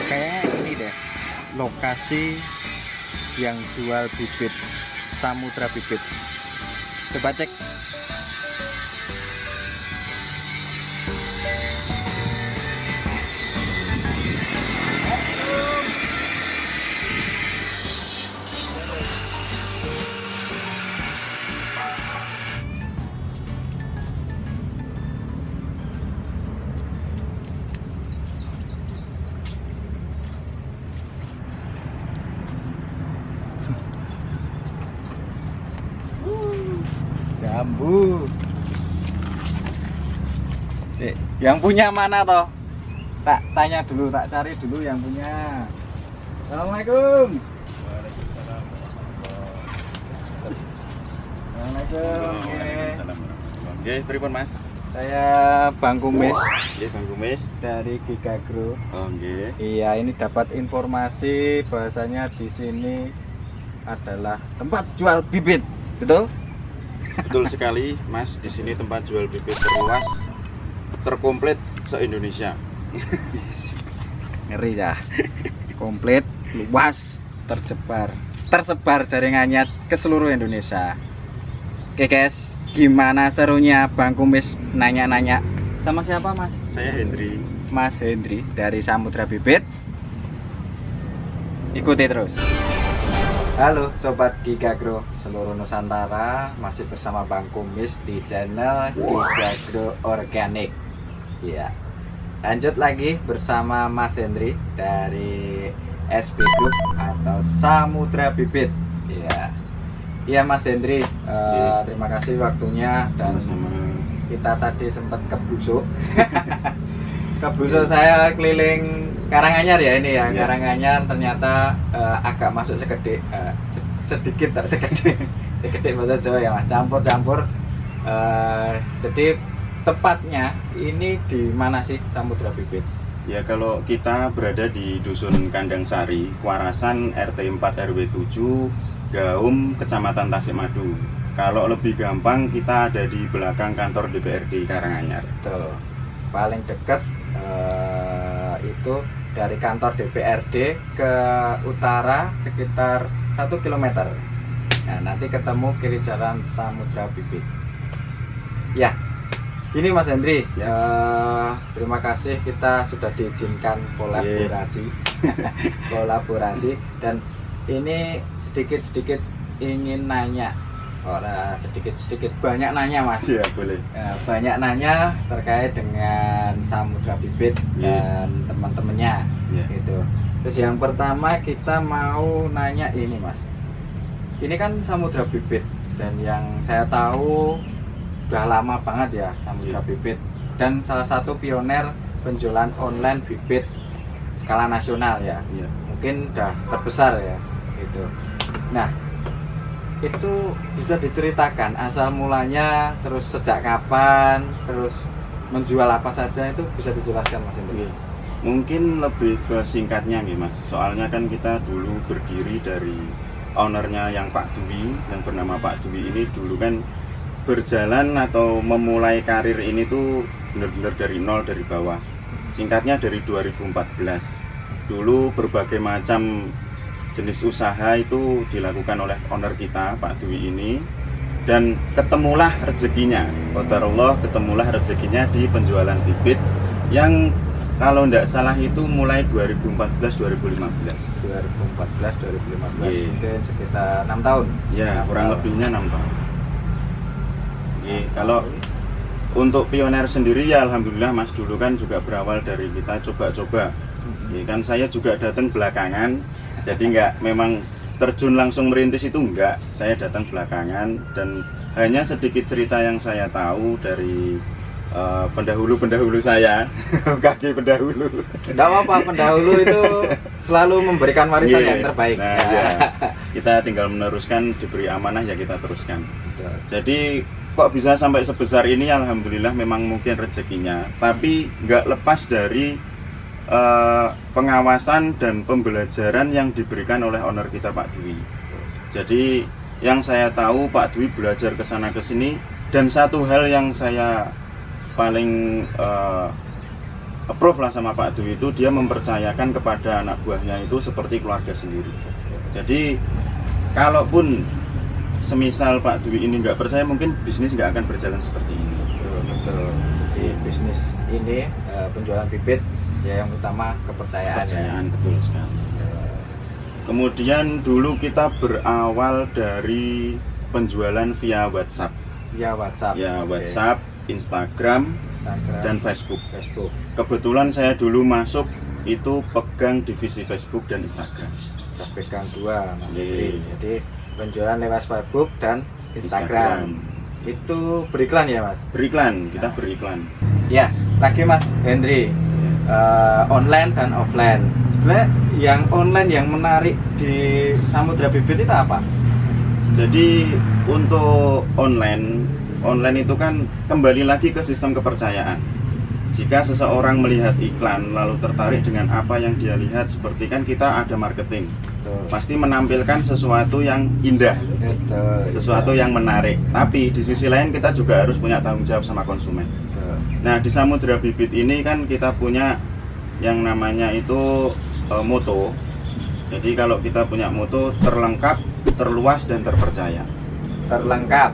Kayaknya ini deh lokasi yang jual bibit samudra bibit. Coba cek. Jambu. Cik, yang punya mana toh? Tak tanya dulu, tak cari dulu yang punya. Assalamualaikum. Waalaikumsalam. Assalamualaikum. Oke, pripun Mas? Saya Bang Kumis Nggih, Bang Kumis. dari Gigagro. Oh, nggih. Iya, ini dapat informasi bahwasanya di sini adalah tempat jual bibit, betul? Betul sekali, Mas. Di sini tempat jual bibit terluas, terkomplit se-Indonesia. Ngeri ya. Komplit, luas, tersebar jaringannya ke seluruh Indonesia. Oke guys, gimana serunya Bang Kumis nanya-nanya sama siapa Mas? Saya Hendri. Mas Hendri dari Samudra Bibit. Ikuti terus. Halo Sobat Gigagro seluruh Nusantara, masih bersama Bang Kumis di channel Gigagro Organik. Iya. Lanjut lagi bersama Mas Hendri dari SB Group atau Samudra Bibit. Iya. Iya Mas Hendri, terima kasih waktunya dan Sama. kita tadi sempat kebusuk. Kebusuk saya keliling Karanganyar ya ini ya, Ya. Karanganyar ternyata agak masuk sekedip, sedikit tak sekedip, sekedip bahasa Jawa ya Mas, campur-campur. Jadi tepatnya ini di mana sih Samudra Bibit? Ya, kalau kita berada di Dusun Kandang Sari, Kuarasan RT 4 RW 7, Gaum, Kecamatan Tasikmadu. Kalau lebih gampang kita ada di belakang kantor DPRD Karanganyar. Tuh, paling dekat itu dari kantor DPRD ke utara sekitar 1 km. Nah, nanti ketemu kiri jalan Samudra Bibit. Ya, ini Mas Hendri, terima kasih kita sudah diizinkan kolaborasi, kolaborasi, dan ini sedikit-sedikit ingin nanya, orang sedikit-sedikit banyak nanya Mas. Ya, boleh. Banyak nanya terkait dengan Samudra Bibit dan teman-temannya, Ya. gitu. Terus yang pertama kita mau nanya ini Mas, ini kan Samudra Bibit dan yang saya tahu udah lama banget ya Samudra Bibit dan salah satu pioner penjualan online bibit skala nasional ya, Ya. mungkin udah terbesar ya gitu. Nah, itu bisa diceritakan asal mulanya, terus sejak kapan, terus menjual apa saja, itu bisa dijelaskan Mas Hendri? Mungkin lebih ke singkatnya nih Mas. Soalnya kan kita dulu berdiri dari ownernya yang Pak Dwi, yang bernama Pak Dwi ini dulu kan berjalan atau memulai karir ini tuh benar-benar dari nol, dari bawah. Singkatnya dari 2014. Dulu berbagai macam jenis usaha itu dilakukan oleh owner kita Pak Dwi ini, dan ketemulah rezekinya. Qadarullah, ketemulah rezekinya di penjualan bibit yang kalau tidak salah itu mulai 2014-2015. 2014-2015, Iya. mungkin sekitar 6 tahun. Ya, kurang lebihnya 6 tahun. Kalau untuk pioner sendiri ya alhamdulillah Mas, dulu kan juga berawal dari kita coba-coba. Kan saya juga datang belakangan, jadi nggak memang terjun langsung merintis itu enggak. Saya datang belakangan dan hanya sedikit cerita yang saya tahu dari pendahulu-pendahulu saya, kaki pendahulu. Tidak apa-apa, pendahulu itu selalu memberikan warisan yang terbaik. Nah, ya. Kita tinggal meneruskan, diberi amanah ya kita teruskan. Jadi kok bisa sampai sebesar ini, alhamdulillah memang mungkin rezekinya, tapi nggak lepas dari pengawasan dan pembelajaran yang diberikan oleh owner kita Pak Dwi. Jadi yang saya tahu Pak Dwi belajar ke sana ke sini, dan satu hal yang saya paling approve lah sama Pak Dwi itu, dia mempercayakan kepada anak buahnya itu seperti keluarga sendiri. Jadi kalaupun semisal Pak Dwi ini nggak percaya, mungkin bisnis nggak akan berjalan seperti ini. Betul. Jadi bisnis ini penjualan bibit ya yang utama kepercayaan. Kepercayaan, betul sekali. Kemudian dulu kita berawal dari penjualan via WhatsApp. Ya WhatsApp. Ya Oke. WhatsApp, Instagram, dan Facebook. Facebook. Kebetulan saya dulu masuk itu pegang divisi Facebook dan Instagram. Kita pegang dua Mas Iya. Hendri. Jadi penjualan lewat Facebook dan Instagram. Itu beriklan ya Mas? Beriklan, kita beriklan. Ya, lagi Mas Hendri. Online dan offline. Sebenarnya yang online yang menarik di Samudra Bibit itu apa? Jadi untuk online itu kan kembali lagi ke sistem kepercayaan. Jika seseorang melihat iklan lalu tertarik dengan apa yang dia lihat, seperti kan kita ada marketing, Betul. pasti menampilkan sesuatu yang indah, Betul. sesuatu yang menarik. Tapi di sisi lain kita juga harus punya tanggung jawab sama konsumen. Betul. Nah, di Samudra Bibit ini kan kita punya yang namanya itu moto. Jadi kalau kita punya moto terlengkap, terluas dan terpercaya. Terlengkap,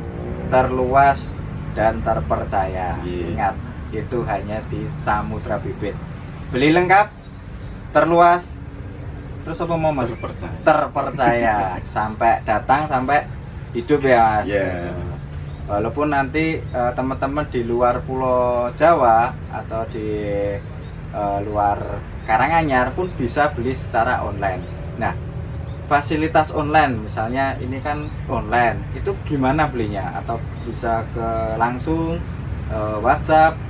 terluas dan terpercaya. Iya. Ingat, itu hanya di Samudra Bibit. Beli lengkap, terluas, terus apa mau Mas? Terpercaya. Terpercaya sampai datang sampai hidup ya Mas. Iya. Walaupun nanti teman-teman di luar Pulau Jawa atau di luar Karanganyar pun bisa beli secara online. Nah, fasilitas online misalnya ini kan online, itu gimana belinya? Atau bisa ke langsung WhatsApp,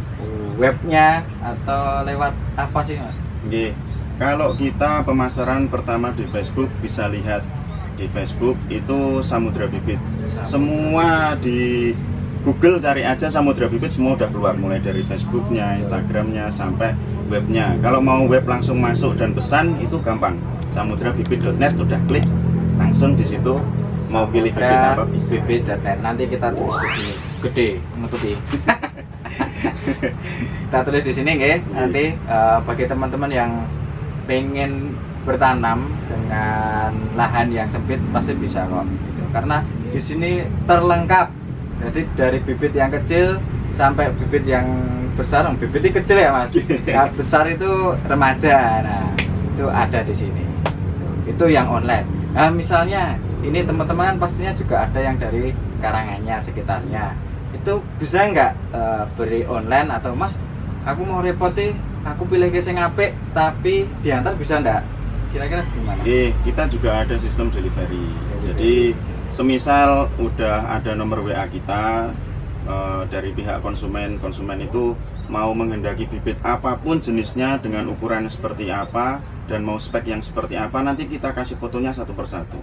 webnya, atau lewat apa sih Mas? Oke. Kalau kita pemasaran pertama di Facebook, bisa lihat di Facebook itu Samudra Bibit. Semua di Google cari aja Samudra Bibit, semua udah keluar, mulai dari Facebooknya, Instagramnya, sampai webnya. Kalau mau web langsung masuk dan pesan itu gampang, samudrabibit.net, udah klik langsung di situ. Mau pilih bibit apa bisa. Bibit.net. Nanti kita tulis di sini gede menutupi. Kita tulis di sini nggih. Nanti bagi teman-teman yang pengen bertanam dengan lahan yang sempit pasti bisa kok gitu. Karena di sini terlengkap. Jadi dari bibit yang kecil sampai bibit yang besar. Bibitnya kecil ya Mas. Nah, besar itu remaja. Nah, itu ada di sini. Itu yang online. Nah, misalnya ini teman-teman kan pastinya juga ada yang dari Karanganyar sekitarnya. Itu bisa nggak beri online atau Mas, aku mau repot aku pilih ke sing apik tapi diantar bisa nggak? Kira-kira gimana? Kita juga ada sistem delivery. Jadi semisal udah ada nomor WA kita dari pihak konsumen itu mau menghendaki bibit apapun jenisnya dengan ukuran seperti apa dan mau spek yang seperti apa, nanti kita kasih fotonya satu persatu.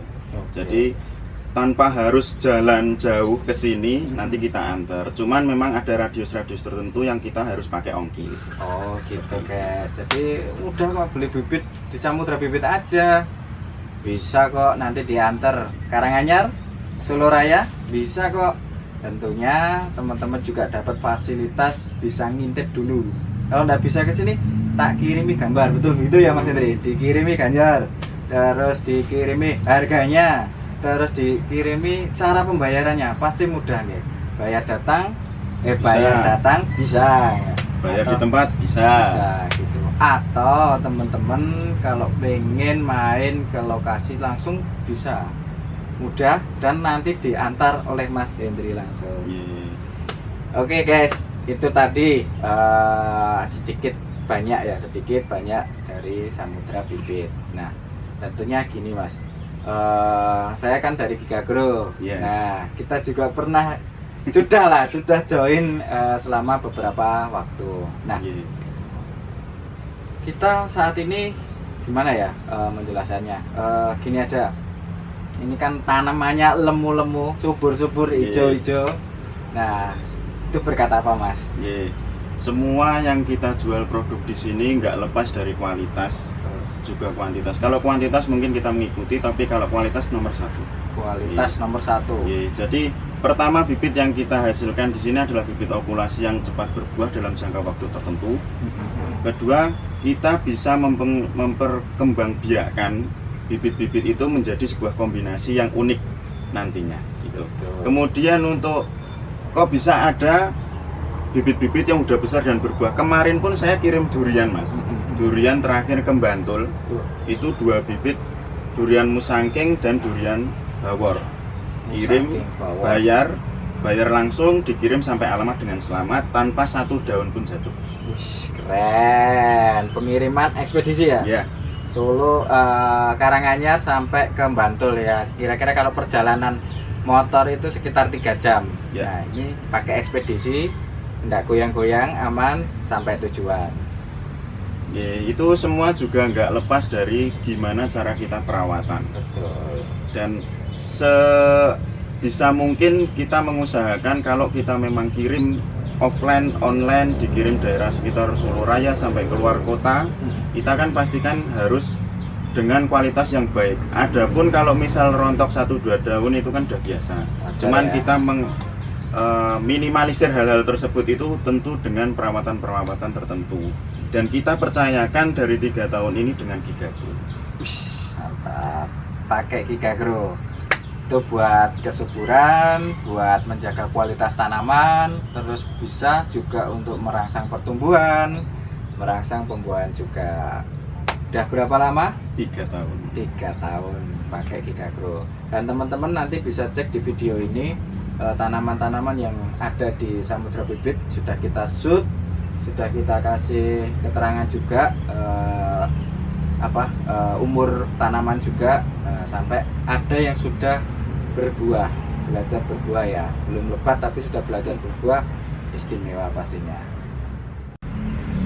Jadi tanpa harus jalan jauh ke sini, nanti kita antar. Cuman memang ada radius-radius tertentu yang kita harus pakai ongkir. Oh gitu guys. Jadi udah kok beli bibit di Samudra Bibit aja. Bisa kok nanti diantar Karanganyar, Solo Raya, bisa kok. Tentunya teman-teman juga dapat fasilitas bisa ngintip dulu. Kalau nggak bisa ke sini, tak kirimi gambar, betul begitu ya Mas Hendri? Dikirimi gambar, terus dikirimi harganya, terus dikirimi cara pembayarannya, pasti mudah nih. Bayar datang, bayar datang bisa. Bayar Atau, di tempat bisa. Bisa gitu. Atau teman-teman kalau pengen main ke lokasi langsung bisa. Mudah dan nanti diantar oleh Mas Hendri langsung. Oke guys, itu tadi sedikit banyak dari Samudra Bibit. Nah, tentunya gini Mas, saya kan dari Gigagro. Nah, kita juga pernah sudah join selama beberapa waktu. Nah, kita saat ini gimana ya menjelaskannya? Gini aja. Ini kan tanamannya lemu-lemu, subur-subur, hijau-hijau. Nah, itu berkat apa Mas? Semua yang kita jual produk di sini nggak lepas dari kualitas, juga kuantitas. Kalau kuantitas mungkin kita mengikuti, tapi kalau kualitas nomor satu. Kualitas nomor satu. Jadi pertama bibit yang kita hasilkan di sini adalah bibit okulasi yang cepat berbuah dalam jangka waktu tertentu. Kedua, kita bisa memperkembangbiakkan bibit-bibit itu menjadi sebuah kombinasi yang unik nantinya gitu. Kemudian untuk kok bisa ada bibit-bibit yang udah besar dan berbuah. Kemarin pun saya kirim durian, Mas. Durian terakhir ke Bantul. Itu 2 bibit durian musangking dan durian bawor. Kirim, bayar langsung, dikirim sampai alamat dengan selamat tanpa 1 daun pun jatuh. Keren. Pengiriman ekspedisi ya? Ya. Solo, Karanganyar sampai ke Bantul ya. Kira-kira kalau perjalanan motor itu sekitar 3 jam. Ya. Nah, ini pakai ekspedisi, tidak goyang-goyang, aman sampai tujuan. Ya, itu semua juga nggak lepas dari gimana cara kita perawatan. Betul. Dan sebisa mungkin kita mengusahakan kalau kita memang kirim offline, online, dikirim daerah sekitar Solo Raya sampai keluar kota, kita kan pastikan harus dengan kualitas yang baik. Adapun kalau misal rontok 1-2 daun itu kan udah biasa. Cuman kita minimalisir hal-hal tersebut itu tentu dengan perawatan-perawatan tertentu. Dan kita percayakan dari 3 tahun ini dengan Gigagro. Mantap. Pakai Gigagro. Itu buat kesuburan, buat menjaga kualitas tanaman, terus bisa juga untuk merangsang pertumbuhan, merangsang pembuahan juga. Udah berapa lama? 3 tahun. 3 tahun pakai Gigagro. Dan teman-teman nanti bisa cek di video ini tanaman-tanaman yang ada di Samudra Bibit sudah kita shoot, sudah kita kasih keterangan juga umur tanaman juga, sampai ada yang sudah berbuah, belajar berbuah ya, belum lebat tapi sudah belajar berbuah, istimewa pastinya.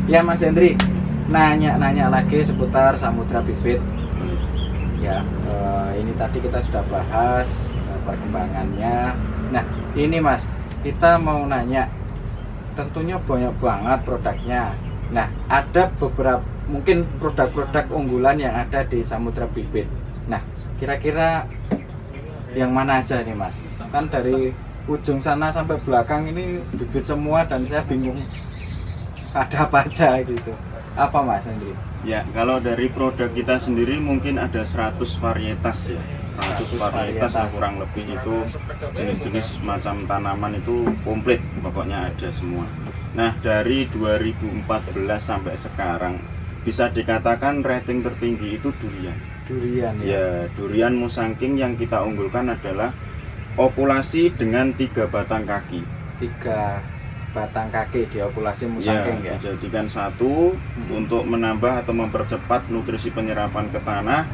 Ya Mas Hendri, nanya lagi seputar Samudra Bibit ya. Ini tadi kita sudah bahas perkembangannya. Nah ini Mas, kita mau nanya, tentunya banyak banget produknya. Nah ada beberapa mungkin produk-produk unggulan yang ada di Samudra Bibit. Nah kira-kira yang mana aja nih Mas? Kan dari ujung sana sampai belakang ini bibit semua dan saya bingung ada apa aja gitu. Apa Mas Hendri? Ya, kalau dari produk kita sendiri mungkin ada 100 varietas ya. 100 varietas yang kurang lebih itu jenis-jenis macam tanaman itu komplit, pokoknya ada semua. Nah, dari 2014 sampai sekarang bisa dikatakan rating tertinggi itu durian. Durian ya. Ya, durian musangking yang kita unggulkan adalah opulasi dengan 3 batang kaki. 3 batang kaki diopulasi musangking ya. Dijadikan satu untuk menambah atau mempercepat nutrisi penyerapan ke tanah.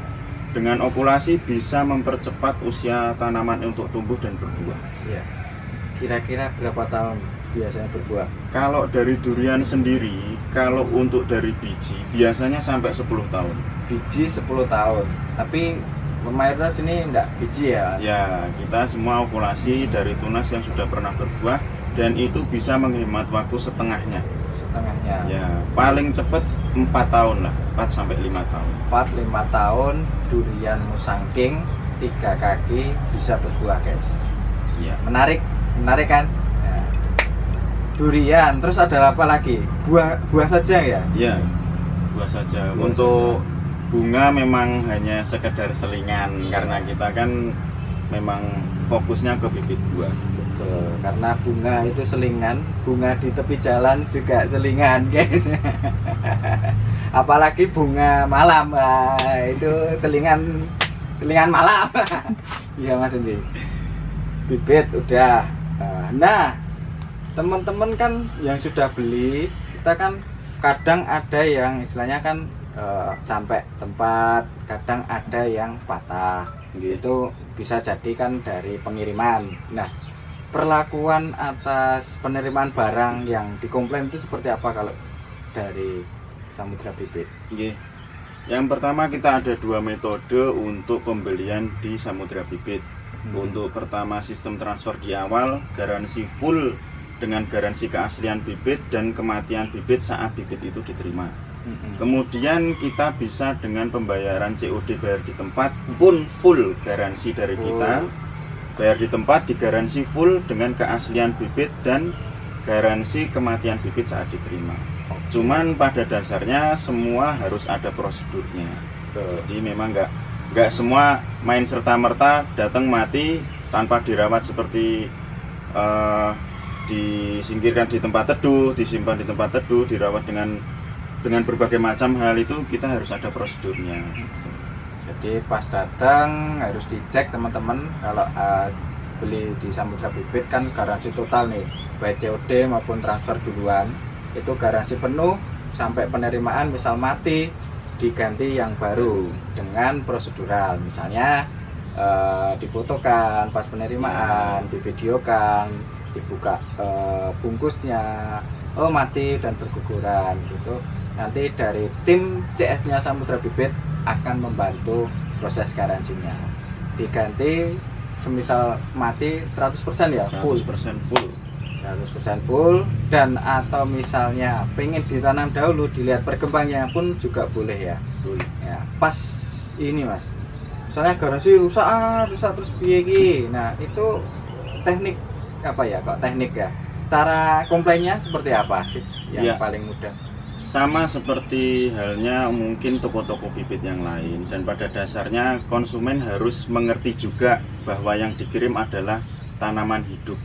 Dengan opulasi bisa mempercepat usia tanaman untuk tumbuh dan berbuah. Ya. Kira-kira berapa tahun biasanya berbuah? Kalau dari durian sendiri, kalau untuk dari biji biasanya sampai 10 tahun. Biji 10 tahun. Tapi mayoritas ini enggak biji ya? Ya, kita semua opulasi dari tunas yang sudah pernah berbuah, dan itu bisa menghemat waktu setengahnya. Setengahnya. Ya, paling cepat 4 tahun lah, 4 sampai 5 tahun. 4-5 tahun durian musangking 3 kaki bisa berbuah, guys. Iya. Menarik kan? Nah, durian, terus ada apa lagi? Buah saja ya? Iya, buah saja. Buah Untuk bunga memang hanya sekedar selingan, karena kita kan memang fokusnya ke bibit buah. Betul, karena bunga itu selingan, bunga di tepi jalan juga selingan, guys. Apalagi bunga malam, itu selingan malam. Iya Mas Indi. Bibit udah. Nah, teman-teman kan yang sudah beli, kita kan kadang ada yang istilahnya kan sampai tempat, kadang ada yang patah. Itu bisa jadi kan dari pengiriman. Nah, perlakuan atas penerimaan barang yang dikomplain itu seperti apa kalau dari Samudra Bibit? Yang pertama, kita ada 2 metode untuk pembelian di Samudra Bibit. Untuk pertama, sistem transfer di awal, garansi full dengan garansi keaslian bibit dan kematian bibit saat bibit itu diterima. Kemudian kita bisa dengan pembayaran COD, bayar di tempat pun full garansi dari kita. Bayar di tempat digaransi full dengan keaslian bibit dan garansi kematian bibit saat diterima. Cuman pada dasarnya semua harus ada prosedurnya. Betul. Jadi memang nggak semua main serta merta datang mati tanpa dirawat seperti disingkirkan di tempat teduh, disimpan di tempat teduh, dirawat dengan berbagai macam hal. Itu kita harus ada prosedurnya. Jadi pas datang harus dicek teman-teman. Kalau beli di Samudra Bibit kan garansi total nih, baik COD maupun transfer duluan. Itu garansi penuh sampai penerimaan, misal mati diganti yang baru dengan prosedural. Misalnya difotokan pas penerimaan, divideokan, dibuka bungkusnya, oh mati dan berguguran gitu. Nanti dari tim CS-nya Samudra Bibit akan membantu proses garansinya. Diganti semisal mati 100% ya, 100% full. 100% full, dan atau misalnya pengen ditanam dahulu dilihat perkembangannya pun juga boleh ya. Boleh. Ya, pas ini Mas. Misalnya garansi rusak terus piye iki. Nah, itu teknik apa ya? Kok teknik ya? Cara komplainnya seperti apa sih yang Ya. paling mudah? Sama seperti halnya mungkin toko-toko bibit yang lain, dan pada dasarnya konsumen harus mengerti juga bahwa yang dikirim adalah tanaman hidup.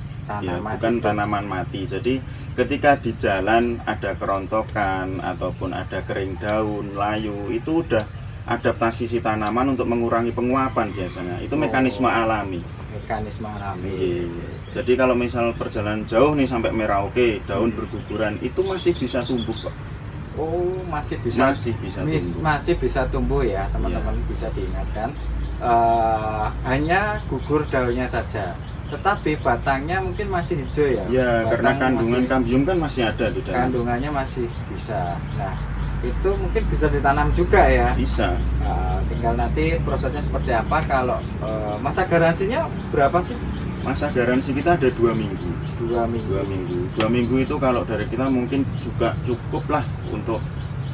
Ya, bukan tanaman mati. Jadi ketika di jalan ada kerontokan ataupun ada kering daun, layu, itu udah adaptasi si tanaman untuk mengurangi penguapan biasanya. Itu mekanisme alami. Mekanisme alami. Iya. Jadi kalau misal perjalanan jauh nih sampai Merauke, daun berguguran, itu masih bisa tumbuh kok. Oh, masih bisa tumbuh. Masih bisa tumbuh ya, teman-teman. Bisa diingatkan. Hanya gugur daunnya saja. Tetapi batangnya mungkin masih hijau ya. Ya, karena kandungan masih, kambium kan masih ada di dalam. kandungannya masih bisa. Nah, itu mungkin bisa ditanam juga ya. Bisa. Tinggal nanti prosesnya seperti apa. Kalau masa garansinya berapa sih? Masa garansi kita ada 2 minggu. 2 minggu. 2 minggu. 2 minggu itu kalau dari kita mungkin juga cukup lah untuk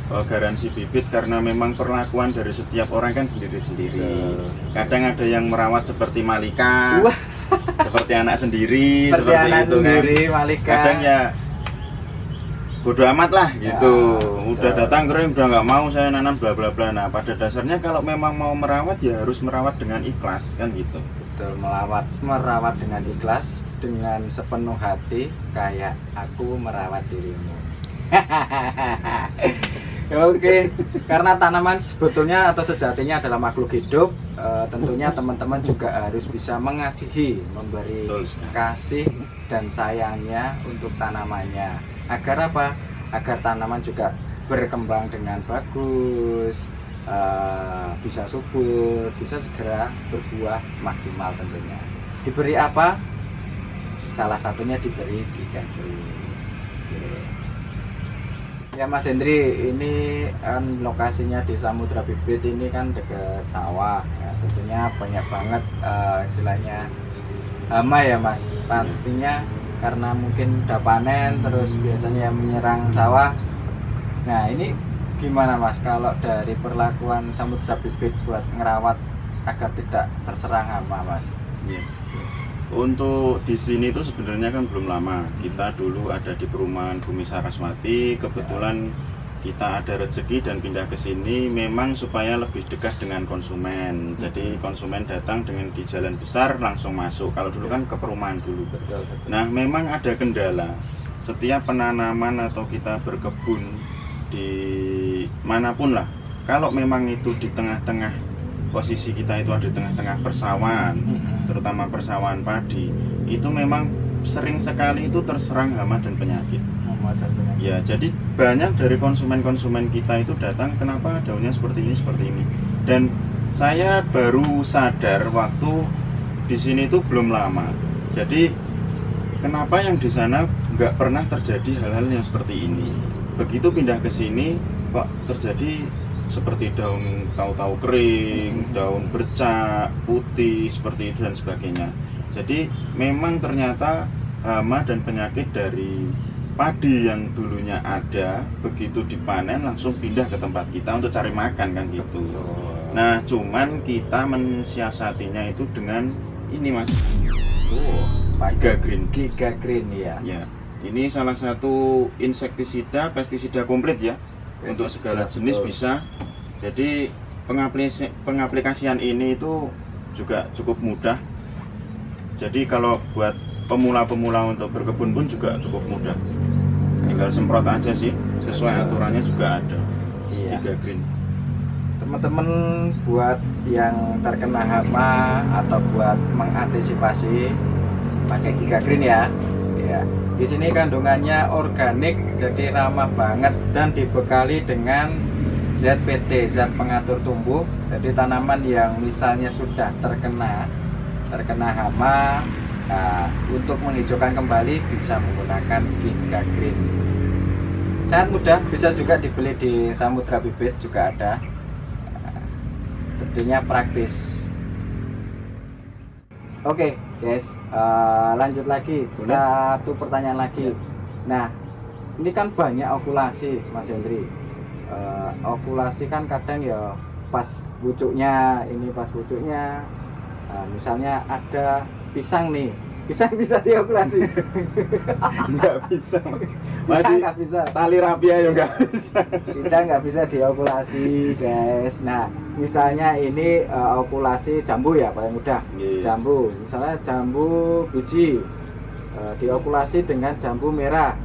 garansi bibit, karena memang perlakuan dari setiap orang kan sendiri-sendiri. Kadang ada yang merawat seperti malaikat. Wah. Seperti anak sendiri, Seperti seperti anak itu sendiri, kan. malaikat. Kadang ya bodoh amat lah gitu. Udah betul. datang kering, udah nggak mau saya nanam bla bla bla. Nah, pada dasarnya kalau memang mau merawat ya harus merawat dengan ikhlas kan gitu. Betul, merawat dengan ikhlas, dengan sepenuh hati, kayak aku merawat dirimu. Oke, karena tanaman sebetulnya atau sejatinya adalah makhluk hidup, tentunya teman-teman juga harus bisa mengasihi, memberi Betul sekali. kasih dan sayangnya untuk tanamannya. Agar apa? Agar tanaman juga berkembang dengan bagus, bisa subur, bisa segera berbuah maksimal tentunya. Diberi apa? Salah satunya diberi Gigagro. Ya Mas Hendri, ini kan lokasinya di Samudra Bibit ini kan dekat sawah. Ya, tentunya banyak banget istilahnya hama ya Mas. Pastinya karena mungkin udah panen terus biasanya yang menyerang sawah. Nah ini gimana Mas kalau dari perlakuan Samudra Bibit buat ngerawat agar tidak terserang hama Mas? Iya. Untuk di sini itu sebenarnya kan belum lama. Kita dulu ada di perumahan Bumi Saraswati. Kebetulan kita ada rezeki dan pindah ke sini memang supaya lebih dekat dengan konsumen. Jadi konsumen datang dengan di jalan besar langsung masuk. Kalau dulu kan ke perumahan dulu. Betul. Nah, memang ada kendala. Setiap penanaman atau kita berkebun di manapun lah, kalau memang itu di tengah-tengah, posisi kita itu ada di tengah-tengah persawahan, terutama persawahan padi, itu memang sering sekali itu terserang hama dan penyakit. Ya, jadi banyak dari konsumen-konsumen kita itu datang, kenapa daunnya seperti ini. Dan saya baru sadar waktu di sini itu belum lama. Jadi kenapa yang di sana nggak pernah terjadi hal-hal yang seperti ini. Begitu pindah ke sini, kok terjadi seperti daun tahu-tahu kering, daun bercak, putih, seperti itu dan sebagainya. Jadi memang ternyata hama dan penyakit dari padi yang dulunya ada, begitu dipanen langsung pindah ke tempat kita untuk cari makan kan gitu. Nah, cuman kita mensiasatinya itu dengan ini Mas. Giga Green. Giga Green ya. Ya. Ini salah satu insektisida, pestisida komplit ya. Untuk segala jenis betul. bisa. Jadi pengaplikasian ini itu juga cukup mudah. Jadi kalau buat pemula-pemula untuk berkebun pun juga cukup mudah. Tinggal semprot aja sih, sesuai aturannya juga ada. Iya. Giga Green. Teman-teman buat yang terkena hama atau buat mengantisipasi pakai Giga Green ya. Ya. Di sini kandungannya organik, jadi ramah banget dan dibekali dengan ZPT, zat pengatur tumbuh. Jadi tanaman yang misalnya sudah terkena hama, nah, untuk menghijaukan kembali bisa menggunakan Giga Green. Sangat mudah, bisa juga dibeli di Samudra Bibit juga ada. Tentunya praktis. Oke guys, lanjut lagi. Boleh? Satu pertanyaan lagi. Nah, ini kan banyak okulasi Mas Hendri. Okulasi kan kadang ya pas pucuknya, misalnya ada pisang nih, pisang bisa diokulasi. Nggak bisa. Pisang nggak bisa. Tali rapia ya nggak bisa. Pisang nggak bisa diokulasi guys. Nah, misalnya ini okulasi jambu ya paling mudah. Iya. Jambu, misalnya jambu biji, diokulasi dengan jambu merah.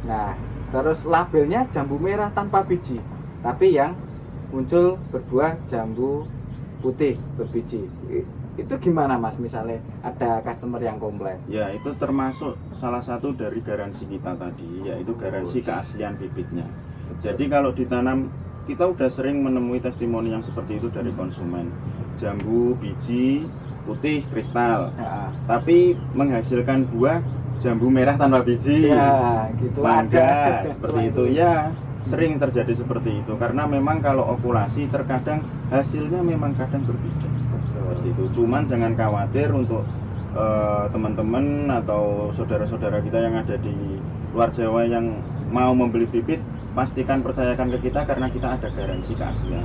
Nah, terus labelnya jambu merah tanpa biji, tapi yang muncul berbuah jambu putih berbiji. Itu gimana Mas, misalnya ada customer yang komplain? Ya, itu termasuk salah satu dari garansi kita tadi, yaitu garansi keaslian bibitnya. Jadi kalau ditanam, kita udah sering menemui testimoni yang seperti itu dari konsumen. Jambu biji putih kristal, Ya, tapi menghasilkan buah jambu merah tanpa biji. ya gitu Mangga, ada. seperti itu ya. Sering terjadi seperti itu karena memang kalau okulasi terkadang hasilnya memang kadang berbeda. Seperti itu. Cuman jangan khawatir untuk teman-teman atau saudara-saudara kita yang ada di luar Jawa yang mau membeli bibit, pastikan percayakan ke kita karena kita ada garansi keaslian.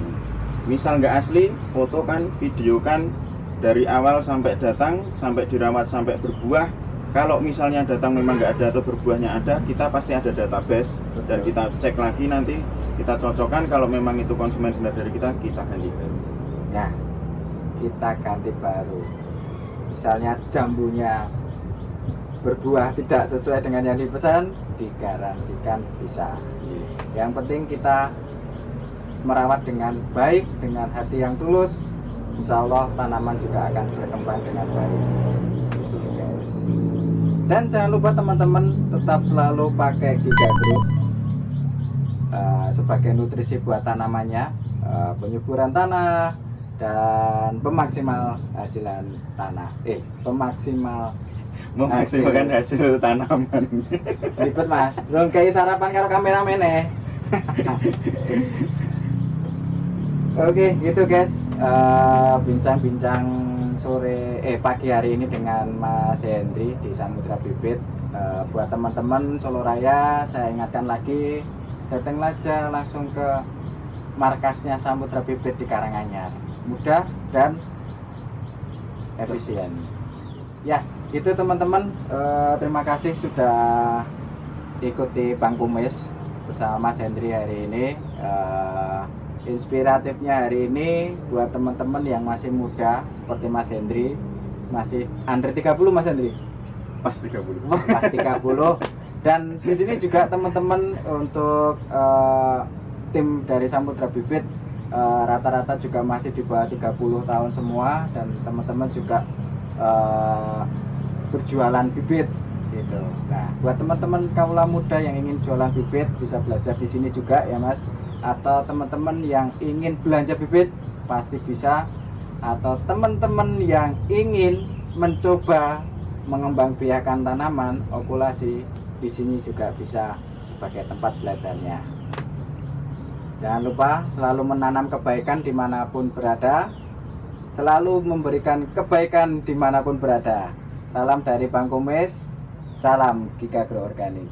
Misal nggak asli, fotokan, videokan dari awal sampai datang, sampai dirawat, sampai berbuah. Kalau misalnya datang memang nggak ada atau berbuahnya ada, kita pasti ada database dan kita cek lagi nanti, kita cocokkan. Kalau memang itu konsumen benar dari kita ganti baru. Nah, kita ganti baru. Misalnya jambunya berbuah tidak sesuai dengan yang dipesan, digaransikan bisa. Yang penting kita merawat dengan baik, dengan hati yang tulus, insya Allah tanaman juga akan berkembang dengan baik. Gitu, guys. Dan jangan lupa teman-teman tetap selalu pakai Giga Green sebagai nutrisi buat tanamannya, penyuburan tanah dan pemaksimal hasilan tanah. Memaksimalkan hasil tanaman. Ribet Mas, belum kayak sarapan karo kameramen ya. Oke, gitu guys. Bincang-bincang pagi hari ini dengan Mas Hendri di Samudra Bibit. Buat teman-teman Solo Raya, saya ingatkan lagi, datang aja langsung ke markasnya Samudra Bibit di Karanganyar. Mudah dan efisien. Ya, itu teman-teman. Terima kasih sudah ikuti Bang Kumis bersama Mas Hendri hari ini. Inspiratifnya hari ini buat teman-teman yang masih muda seperti Mas Hendri, masih under 30 Mas Hendri. Pas 30. Pas 30. Dan di sini juga teman-teman untuk tim dari Samudra Bibit rata-rata juga masih di bawah 30 tahun semua, dan teman-teman juga berjualan bibit gitu. Nah, buat teman-teman kaula muda yang ingin jualan bibit bisa belajar di sini juga ya Mas. Atau teman-teman yang ingin belanja bibit pasti bisa. Atau teman-teman yang ingin mencoba mengembangbiakan tanaman okulasi, di sini juga bisa sebagai tempat belajarnya. Jangan lupa selalu menanam kebaikan dimanapun berada, selalu memberikan kebaikan dimanapun berada. Salam dari Bang Kumis, salam Giga Grow Organik.